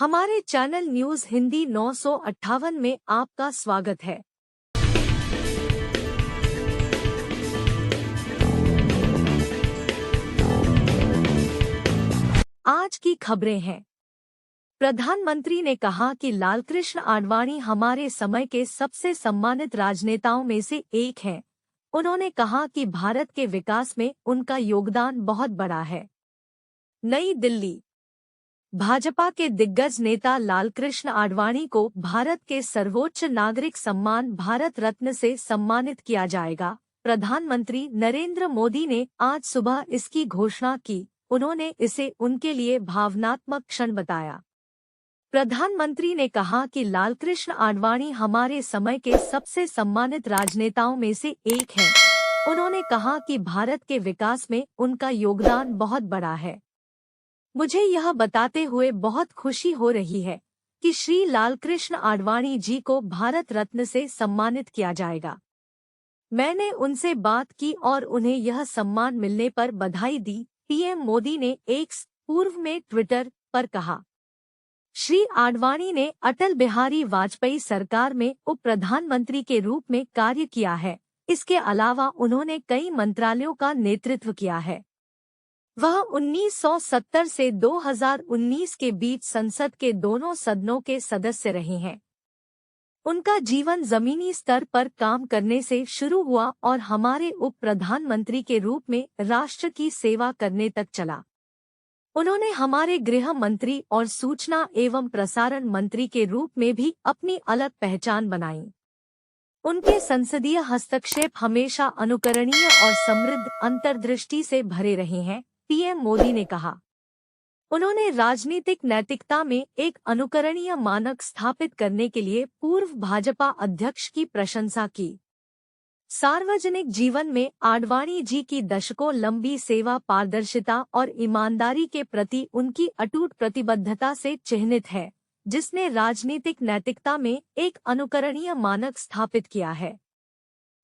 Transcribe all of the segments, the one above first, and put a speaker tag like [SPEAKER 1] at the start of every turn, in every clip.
[SPEAKER 1] हमारे channel news Hindi 958 में आपका स्वागत है। आज की खबरें हैं। प्रधानमंत्री ने कहा कि लालकृष्ण आडवाणी हमारे समय के सबसे सम्मानित राजनेताओं में से एक हैं। उन्होंने कहा कि भारत के विकास में उनका योगदान बहुत बड़ा है। नई दिल्ली। भाजपा के दिग्गज नेता लालकृष्ण आडवाणी को भारत के सर्वोच्च नागरिक सम्मान भारत रत्न से सम्मानित किया जाएगा। प्रधानमंत्री नरेंद्र मोदी ने आज सुबह इसकी घोषणा की। उन्होंने इसे उनके लिए भावनात्मक क्षण बताया। प्रधानमंत्री ने कहा कि लालकृष्ण आडवाणी हमारे समय के सबसे सम्मानित राजनेताओं में से एक हैं। उन्होंने कहा कि भारत के विकास में उनका योगदान बहुत बड़ा है। मुझे यह बताते हुए बहुत खुशी हो रही है कि श्री लालकृष्ण आडवाणी जी को भारत रत्न से सम्मानित किया जाएगा। मैंने उनसे बात की और उन्हें यह सम्मान मिलने पर बधाई दी। पीएम मोदी ने एक्स पूर्व में ट्विटर पर कहा। श्री आडवाणी ने अटल बिहारी वाजपेयी सरकार में उप प्रधानमंत्री के रूप में कार्य किया है। इसके अलावा उन्होंने कई मंत्रालयों का नेतृत्व किया है। वह 1970 से 2019 के बीच संसद के दोनों सदनों के सदस्य रहे हैं। उनका जीवन जमीनी स्तर पर काम करने से शुरू हुआ और हमारे उप प्रधानमंत्री के रूप में राष्ट्र की सेवा करने तक चला। उन्होंने हमारे गृह मंत्री और सूचना एवं प्रसारण मंत्री के रूप में भी अपनी अलग पहचान बनाई। उनके संसदीय हस्तक्षेप हमेशा अनुकरणीय और समृद्ध अंतर्दृष्टि से भरे रहे हैं। पीएम मोदी ने कहा। उन्होंने राजनीतिक नैतिकता में एक अनुकरणीय मानक स्थापित करने के लिए पूर्व भाजपा अध्यक्ष की प्रशंसा की। सार्वजनिक जीवन में आडवाणी जी की दशकों लंबी सेवा पारदर्शिता और ईमानदारी के प्रति उनकी अटूट प्रतिबद्धता से चिह्नित है, जिसने राजनीतिक नैतिकता में एक अनुकरणीय मानक स्थापित किया है।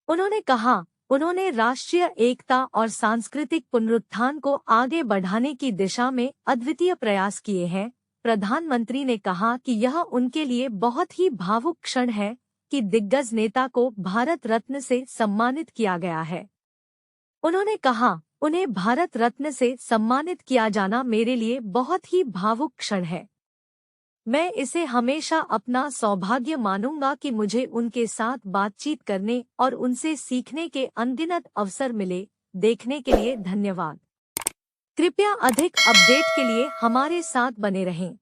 [SPEAKER 1] उन्होंने कहा, उन्होंने राष्ट्रीय एकता और सांस्कृतिक पुनरुत्थान को आगे बढ़ाने की दिशा में अद्वितीय प्रयास किए हैं। प्रधानमंत्री ने कहा कि यह उनके लिए बहुत ही भावुक क्षण है कि दिग्गज नेता को भारत रत्न से सम्मानित किया गया है। उन्होंने कहा, उन्हें भारत रत्न से सम्मानित किया जाना मेरे लिए बहुत ही भावुक क्षण है। मैं इसे हमेशा अपना सौभाग्य मानूंगा कि मुझे उनके साथ बातचीत करने और उनसे सीखने के अनगिनत अवसर मिले। देखने के लिए धन्यवाद। कृपया अधिक अपडेट के लिए हमारे साथ बने रहें।